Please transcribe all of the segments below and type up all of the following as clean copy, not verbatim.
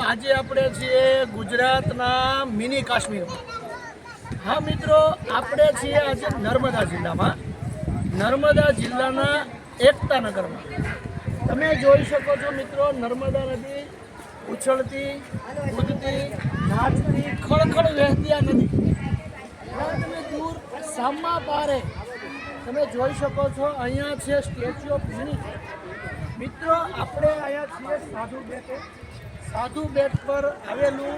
આજે આપણે છીએ ગુજરાતના મિની કાશ્મીરમાં। હા મિત્રો, આપણે છીએ આજે નર્મદા જિલ્લામાં, નર્મદા જિલ્લાના એકતા નગરમાં। તમે જોઈ શકો છો મિત્રો, નર્મદા નદી ઉછળતી, કૂદતી, નાચતી, ખળખળ વહેતી આ નદી। તમે દૂર સામા પારે તમે જોઈ શકો છો, અહીંયા છે સ્ટેચ્યુ ઓફ યુનિટી। મિત્રો, આપણે અહીંયા છીએ સાધુ બેટ। સાધુ બેટ પર આવેલું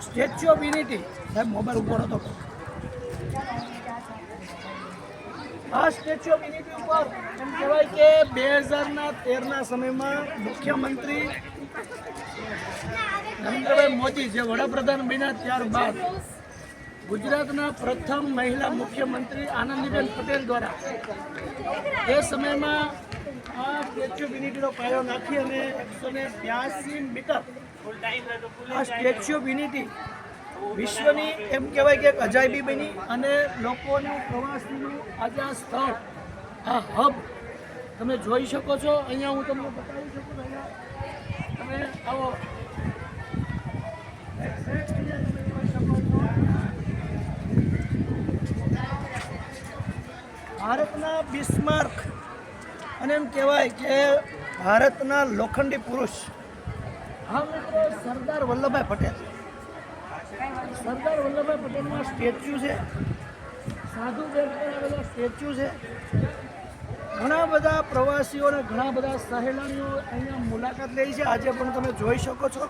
સ્ટેચ્યુ ઓફ યુનિટી। સાહેબ મોબાઈલ ઉપર હતો। આ સ્ટેચ્યુ ઓફ યુનિટી ઉપર એમ કહેવાય કે 2013ના સમયમાં મુખ્યમંત્રી નરેન્દ્રભાઈ મોદી જે વડાપ્રધાન બન્યા ત્યારબાદ ગુજરાતના પ્રથમ મહિલા મુખ્યમંત્રી આનંદીબેન પટેલ દ્વારા એ સમયમાં આ સ્ટેચ્યુ ઓફ યુનિટીનો પાયો નાખી અને 182 મીટર આ સ્ટેચ્યુ ઓફ યુનિટી વિશ્વની એમ કહેવાય કે એક અજાયબી બની અને લોકોનું પ્રવાસીનું આજે આ સ્થળ, આ હબ તમે જોઈ શકો છો। અહીંયા હું તમને બતાવી શકું છું। અહીંયા તમે આવો, ભારતના બિસ્માર્ક અને એમ કહેવાય કે ભારતના લોખંડી પુરુષ હા મિત્રો સરદાર વલ્લભભાઈ પટેલ, સરદાર વલ્લભભાઈ પટેલના સ્ટેચ્યુ છે। સાધુ બેટ પર આવેલા સ્ટેચ્યુ છે। ઘણા બધા પ્રવાસીઓ અને ઘણા બધા સહેલાણીઓ અહીંયા મુલાકાત લે છે। આજે પણ તમે જોઈ શકો છો,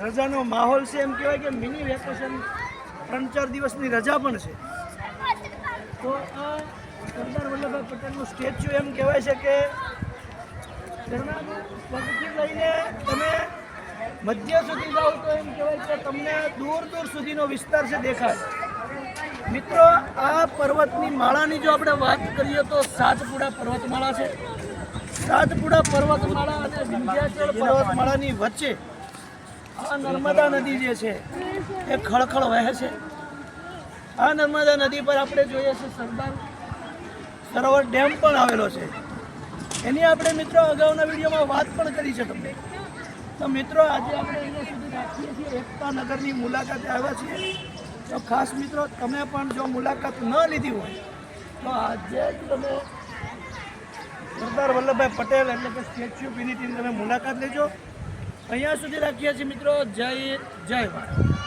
રજાનો માહોલ છે। એમ કહેવાય કે મિની વેકેશન 3-4 દિવસની રજા પણ છે। તો આ સરદાર વલ્લભભાઈ પટેલનું સ્ટેચ્યુ એમ કહેવાય છે કે પગથી લઈને તમે મધ્ય સુધી જાઓ તો એમ કહેવાય કે તમને દૂર દૂર સુધીનો વિસ્તાર છે દેખાય। મિત્રો, આ પર્વતની માળાની જો આપણે વાત કરીએ તો સાતપુડા પર્વતમાળા છે। સાતપુડા પર્વતમાળા અને વિંધ્યાચલ પર્વતમાળાની વચ્ચે આ નર્મદા નદી જે છે એ ખળખળ વહે છે। આ નર્મદા નદી પર આપણે જોઈએ છે સરદાર સરોવર ડેમ પણ આવેલો છે। એની આપણે મિત્રો અગાઉના વિડીયોમાં વાત પણ કરી છે તમને। તો મિત્રો, આજે આપણે અહીંયા સુધી રાખીએ છીએ, એકતા નગરની મુલાકાતે આવ્યા છીએ। તો ખાસ મિત્રો, તમે પણ જો મુલાકાત ન લીધી હોય તો આજે જ તમે સરદાર વલ્લભભાઈ પટેલ એટલે કે સ્ટેચ્યુ ઓફ યુનિટીની તમે મુલાકાત લેજો। અહીંયા સુધી રાખીએ છીએ મિત્રો। જય ભારત।